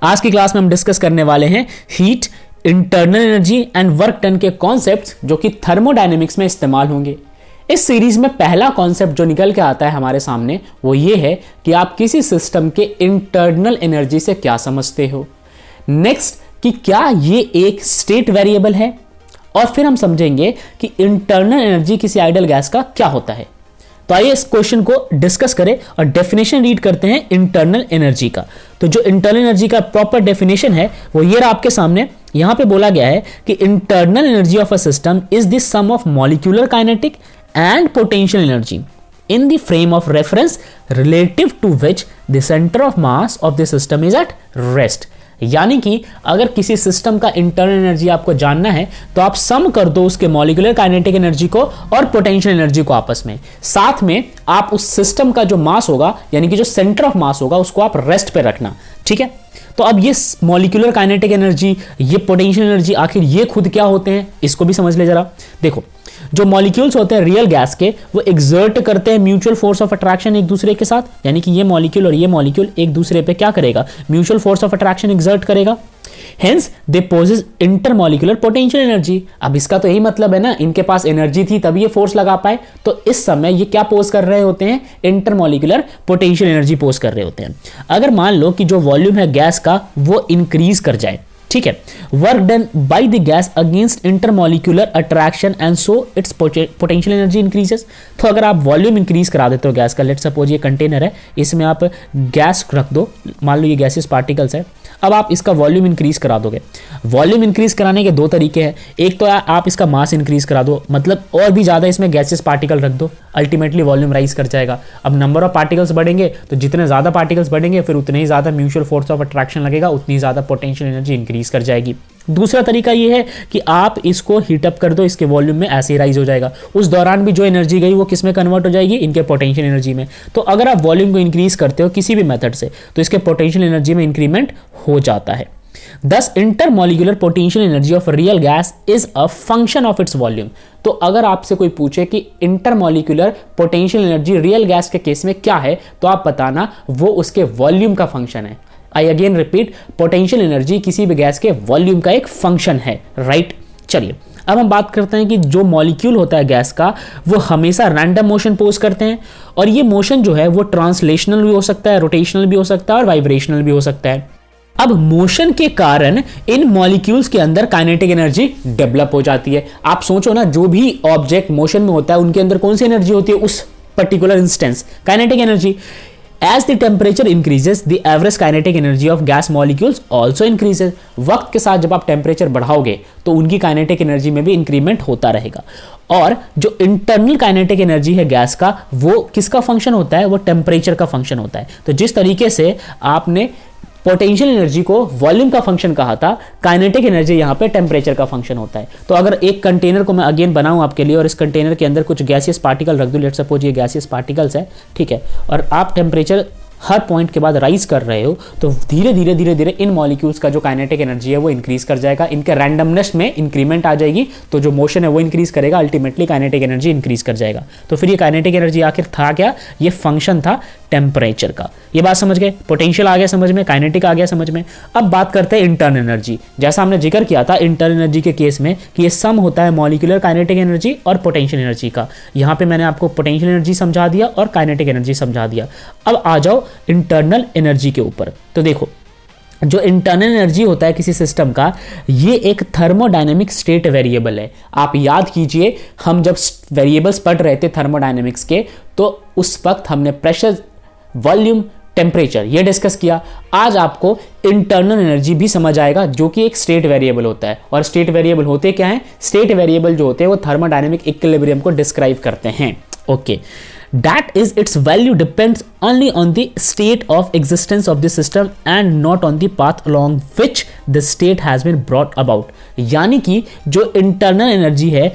आज की क्लास में हम डिस्कस करने वाले हैं heat, internal energy and work done के कॉन्सेप्ट्स जो कि थर्मोडायनेमिक्स में इस्तेमाल होंगे। इस सीरीज में पहला कॉन्सेप्ट जो निकल के आता है हमारे सामने वो ये है कि आप किसी सिस्टम के इंटरनल एनर्जी से क्या समझते हो। नेक्स्ट कि क्या ये एक स्टेट वेरिएबल है, और फिर हम समझेंगे कि इंटरनल एनर्जी किसी आइडियल गैस का क्या होता है। तो आइए इस क्वेश्चन को डिस्कस करें और डेफिनेशन रीड करते हैं इंटरनल एनर्जी का। तो जो इंटरनल एनर्जी का प्रॉपर डेफिनेशन है वो ये रहा आपके सामने। यहां पे बोला गया है कि internal energy of a system is the sum of molecular kinetic and potential energy in the frame of reference relative to which the center of mass of the system is at rest। यानी कि अगर किसी system का internal energy आपको जानना है तो आप सम कर दो उसके मॉलिक्यूलर काइनेटिक एनर्जी को और पोटेंशियल एनर्जी को आपस में। साथ में आप उस सिस्टम का जो मास होगा यानी कि जो सेंटर ऑफ मास होगा उसको आप रेस्ट पे रखना। ठीक है, तो अब ये मॉलिक्यूलर काइनेटिक एनर्जी, ये पोटेंशियल एनर्जी, आखिर ये खुद क्या होते हैं इसको भी समझ ले जरा। देखो, जो मॉलिक्यूल्स होते हैं रियल गैस के वो एक्सर्ट करते हैं म्यूचुअल फोर्स ऑफ अट्रैक्शन एक दूसरे के साथ, यानी कि ये मॉलिक्यूल और ये मॉलिक्यूल एक दूसरे पे क्या करेगा, mutual force of attraction exert करेगा। Hence they possess intermolecular potential energy. अब इसका तो यही मतलब है ना, इनके पास एनर्जी थी तभी ये फोर्स लगा पाए, तो इस समय ये क्या पोज कर रहे होते हैं, इंटरमॉलिक्यूलर पोटेंशियल एनर्जी पोज कर रहे होते हैं। अगर मान लो कि जो वॉल्यूम है गैस का वो इंक्रीज कर जाए, ठीक है, work done by the gas against intermolecular attraction and so it's potential energy increases. तो अगर आप वॉल्यूम इंक्रीज करा देते हो गैस का, लेट्स सपोज ये कंटेनर है, इसमें आप गैस रख दो, मान लो ये गैसेस पार्टिकल्स है, अब आप इसका वॉल्यूम इंक्रीज करा दोगे। वॉल्यूम इंक्रीज कराने के दो तरीके हैं, एक तो आप इसका मास इंक्रीज करा दो, मतलब और भी ज्यादा इसमें गैसेस पार्टिकल रख दो, अल्टीमेटली वॉल्यूम राइज कर जाएगा। अब नंबर ऑफ पार्टिकल्स बढ़ेंगे तो जितने ज्यादा पार्टिकल्स बढ़ेंगे फिर उतने ही ज्यादा म्यूचुअल फोर्स ऑफ अट्रैक्शन लगेगा, उतनी ज्यादा पोटेंशियल एनर्जी इंक्रीज कर जाएगी। दूसरा तरीका ये है कि आप इसको हीटअप कर दो, इसके वॉल्यूम में ऐसे ही राइज हो जाएगा, उस दौरान भी जो एनर्जी गई वो किस में कन्वर्ट हो जाएगी, इनके पोटेंशियल एनर्जी में। तो अगर आप वॉल्यूम को इंक्रीज करते हो किसी भी मेथड से तो इसके पोटेंशियल एनर्जी में इंक्रीमेंट हो जाता है। Thus, intermolecular potential energy of real gas is a function of its volume। तो अगर आपसे कोई पूछे कि intermolecular potential energy real gas के केस में क्या है तो आप बताना वो उसके वॉल्यूम का फंक्शन है। I again repeat, potential energy किसी भी गैस के वॉल्यूम का एक फंक्शन है, राइट। चलिए अब हम बात करते हैं कि जो मॉलिक्यूल होता है गैस का वो हमेशा रैंडम मोशन पोज करते हैं, और ये मोशन जो है वो ट्रांसलेशनल भी हो सकता है, रोटेशनल भी हो सकता है और वाइब्रेशनल भी हो सकता है। अब मोशन के कारण इन मॉलिक्यूल्स के अंदर काइनेटिक एनर्जी डेवलप हो जाती है। आप सोचो ना, जो भी ऑब्जेक्ट मोशन में होता है उनके अंदर कौन सी एनर्जी होती है, उस particular instance kinetic energy. As the temperature increases, the average kinetic energy of gas molecules also increases। वक्त के साथ जब आप टेम्परेचर बढ़ाओगे तो उनकी काइनेटिक एनर्जी में भी इंक्रीमेंट होता रहेगा। और जो इंटरनल काइनेटिक एनर्जी है गैस का वो किसका फंक्शन होता है, वो टेम्परेचर का फंक्शन होता है। तो जिस तरीके से आपने पोटेंशियल एनर्जी को वॉल्यूम का फंक्शन कहा था, काइनेटिक एनर्जी यहाँ पे टेम्परेचर का फंक्शन होता है। तो अगर एक कंटेनर को मैं अगेन बनाऊं आपके लिए और इस कंटेनर के अंदर कुछ गैसियस पार्टिकल रख दूं, लेट्स सपोज ये गैसियस पार्टिकल्स है, ठीक है, और आप टेम्परेचर हर पॉइंट के बाद राइज कर रहे हो तो धीरे धीरे इन मॉलिक्यूल्स का जो काइनेटिक एनर्जी है वो इंक्रीज कर जाएगा, इनके रैंडमनेस में इंक्रीमेंट आ जाएगी, तो जो मोशन है वो इंक्रीज करेगा, अल्टीमेटली काइनेटिक एनर्जी इंक्रीज कर जाएगा। तो फिर ये काइनेटिक एनर्जी आखिर था क्या, ये फंक्शन था टेम्परेचर का। ये बात समझ गए, पोटेंशियल आ गया समझ में, काइनेटिक आ गया समझ में। अब बात करते हैं इंटरनल एनर्जी। जैसा हमने जिक्र किया था इंटरनल एनर्जी के केस में कि ये सम होता है मॉलिक्यूलर काइनेटिक एनर्जी और पोटेंशियल एनर्जी का। यहाँ पे मैंने आपको पोटेंशियल एनर्जी समझा दिया और काइनेटिक एनर्जी समझा दिया। अब आ जाओ इंटरनल एनर्जी के ऊपर। तो देखो, जो इंटरनल एनर्जी होता है किसी सिस्टम का, ये एक थर्मोडायनेमिक स्टेट वेरिएबल है। आप याद कीजिए, हम जब वेरिएबल्स पढ़ रहे थे थर्मोडायनेमिक्स के तो उस वक्त हमने प्रेशर, वॉल्यूम, टेम्परेचर ये डिस्कस किया। आज आपको इंटरनल एनर्जी भी समझ आएगा जो कि एक स्टेट वेरिएबल होता है। और स्टेट वेरिएबल होते क्या हैं, स्टेट वेरिएबल जो होते हैं वो थर्मोडायनेमिक इक्विलिब्रियम को डिस्क्राइब करते हैं। Okay, that is its value depends only on the state of existence of the system and not on the path along which the state has been brought about. यानी कि जो internal energy है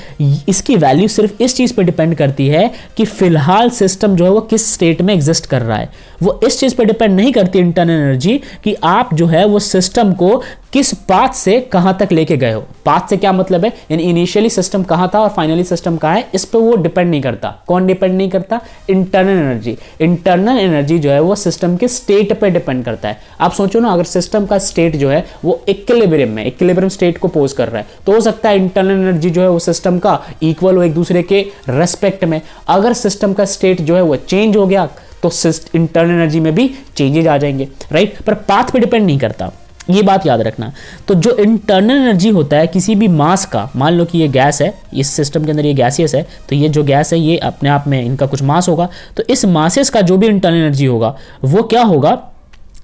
इसकी value सिर्फ इस चीज़ पे depend करती है कि फिलहाल सिस्टम जो है वो किस स्टेट में एग्जिस्ट कर रहा है। वो इस चीज़ पे डिपेंड नहीं करती इंटरनल एनर्जी कि आप जो है वो सिस्टम को किस पाथ से कहां तक लेके गए हो। पाथ से क्या मतलब है, यानी इनिशियली सिस्टम कहां था और फाइनली सिस्टम कहां है, इस पे वो डिपेंड नहीं करता। कौन डिपेंड नहीं करता? Internal energy. इंटरनल एनर्जी जो है वो सिस्टम के स्टेट पे डिपेंड करता है। आप सोचो ना, अगर सिस्टम का स्टेट जो है वो इक्विलिब्रियम में, इक्विलिब्रियम स्टेट को पोज कर रहा है, तो हो सकता है इंटरनल एनर्जी जो है वो सिस्टम का इक्वल हो एक दूसरे के रेस्पेक्ट में। अगर सिस्टम का स्टेट जो है वो चेंज हो गया तो इंटरनल एनर्जी में भी चेंजेस आ जाएंगे, राइट। पर पाथ पे डिपेंड नहीं करता, ये बात याद रखना। तो जो इंटरनल एनर्जी होता है किसी भी मास का, मान लो कि ये गैस है, इस सिस्टम के अंदर ये गैसियस है, तो ये जो गैस है ये अपने आप में इनका कुछ मास होगा, तो इस मासेस का जो भी इंटरनल एनर्जी होगा वो क्या होगा,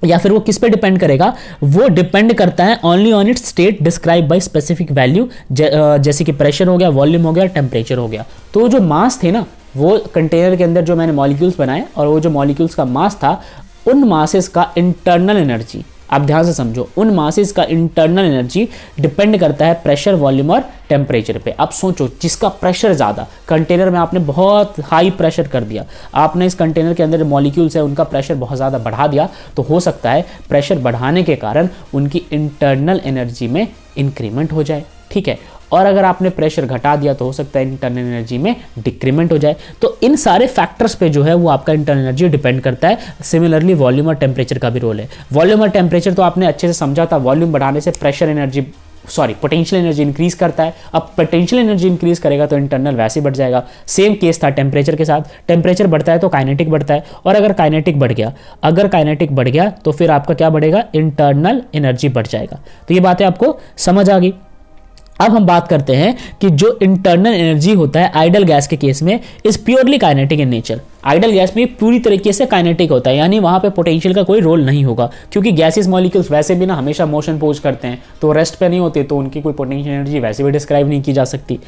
या फिर वो किस पे डिपेंड करेगा, वो डिपेंड करता है only on it's state describe by specific value, जैसे कि प्रेशर हो गया, वॉल्यूम हो गया, टेम्परेचर हो गया। तो जो मास थे ना, वो कंटेनर के अंदर जो मैंने मॉलिक्यूल्स बनाए और वो जो मॉलिक्यूल्स का मास था, उन मासेस का इंटरनल एनर्जी, आप ध्यान से समझो, उन मासेस का इंटरनल एनर्जी डिपेंड करता है प्रेशर, वॉल्यूम और टेम्परेचर पे। आप सोचो, जिसका प्रेशर ज़्यादा, कंटेनर में आपने बहुत हाई प्रेशर कर दिया, आपने इस कंटेनर के अंदर जो मॉलिक्यूल्स है उनका प्रेशर बहुत ज़्यादा बढ़ा दिया, तो हो सकता है प्रेशर बढ़ाने के कारण उनकी इंटरनल एनर्जी में इंक्रीमेंट हो जाए, ठीक है। और अगर आपने प्रेशर घटा दिया तो हो सकता है इंटरनल एनर्जी में डिक्रीमेंट हो जाए। तो इन सारे फैक्टर्स पे जो है वो आपका इंटरनल एनर्जी डिपेंड करता है। सिमिलरली वॉल्यूम और टेम्परेचर का भी रोल है। वॉल्यूम और टेम्परेचर तो आपने अच्छे से समझा था, वॉल्यूम बढ़ाने से pressure energy potential energy increase करता है। अब पोटेंशियल एनर्जी इंक्रीज करेगा तो इंटरनल वैसे बढ़ जाएगा। सेम केस था टेम्परेचर के साथ, टेम्परेचर बढ़ता है तो काइनेटिक बढ़ता है, और अगर काइनेटिक बढ़ गया तो फिर आपका क्या बढ़ेगा, इंटरनल एनर्जी बढ़ जाएगा। तो ये बातें आपको समझ आ गई। अब हम बात करते हैं कि जो इंटरनल एनर्जी होता है आइडल गैस के केस में is purely kinetic in nature. Idol gas में पूरी तरीके से काइनेटिक होता है, यानी वहां पे पोटेंशियल का कोई रोल नहीं होगा, क्योंकि गैसेस मॉलिक्यूल्स वैसे भी ना हमेशा मोशन पोज करते हैं, तो रेस्ट पे नहीं होते, तो उनकी कोई पोटेंशियल एनर्जी वैसे भी डिस्क्राइब नहीं की जा सकती।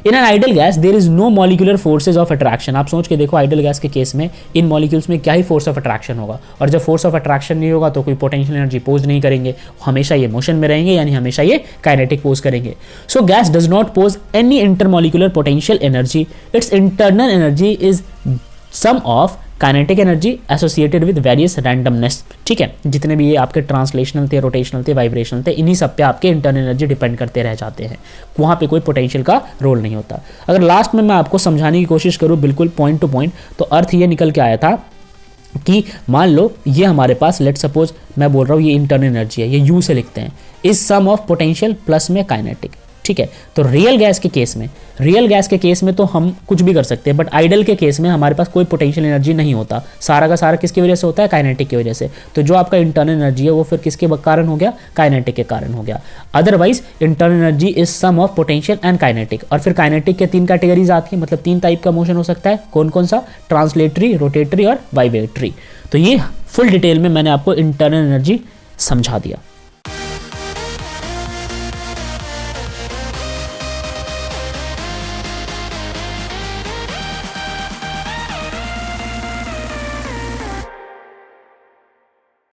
In an ideal gas there is no molecular forces of attraction. आप सोच के देखो, आइडल गैस के केस में इन मॉलिक्यूल्स में क्या ही फोर्स ऑफ अट्रैक्शन होगा, और जब फोर्स ऑफ अट्रैक्शन नहीं होगा तो कोई पोटेंशियल एनर्जी पोज नहीं करेंगे, हमेशा ये मोशन में रहेंगे, यानी हमेशा ये काइनेटिक पोज करेंगे। So gas does not pose any intermolecular potential energy, its internal energy is sum of kinetic energy associated with various randomness, ठीक है। जितने भी ये आपके ट्रांसलेशनल थे, रोटेशनल थे, वाइब्रेशनल थे, इन्हीं सब पे आपके इंटरनल एनर्जी डिपेंड करते रह जाते हैं, वहाँ पे कोई पोटेंशियल का रोल नहीं होता। अगर लास्ट में मैं आपको समझाने की कोशिश करूँ बिल्कुल पॉइंट टू पॉइंट, तो अर्थ ये निकल के आया था कि मान लो ये हमारे पास, लेट सपोज मैं बोल रहा हूँ ये इंटरनल एनर्जी है, ये यू से लिखते हैं, is sum of potential plus में काइनेटिक, ठीक है। तो रियल गैस के केस में तो हम कुछ भी कर सकते हैं, बट आइडल के केस में हमारे पास कोई पोटेंशियल एनर्जी नहीं होता, सारा का सारा किसकी वजह से होता है, काइनेटिक की वजह से। तो जो आपका इंटरनल एनर्जी है वो फिर किसके कारण हो गया, काइनेटिक के कारण हो गया। Otherwise internal energy is sum of potential and kinetic. और फिर काइनेटिक के 3 कैटेगरीज आती है, मतलब 3 टाइप का मोशन हो सकता है, कौन कौन सा, ट्रांसलेटरी, रोटेटरी और वाइब्रेटरी। तो ये फुल डिटेल में मैंने आपको इंटरनल एनर्जी समझा दिया।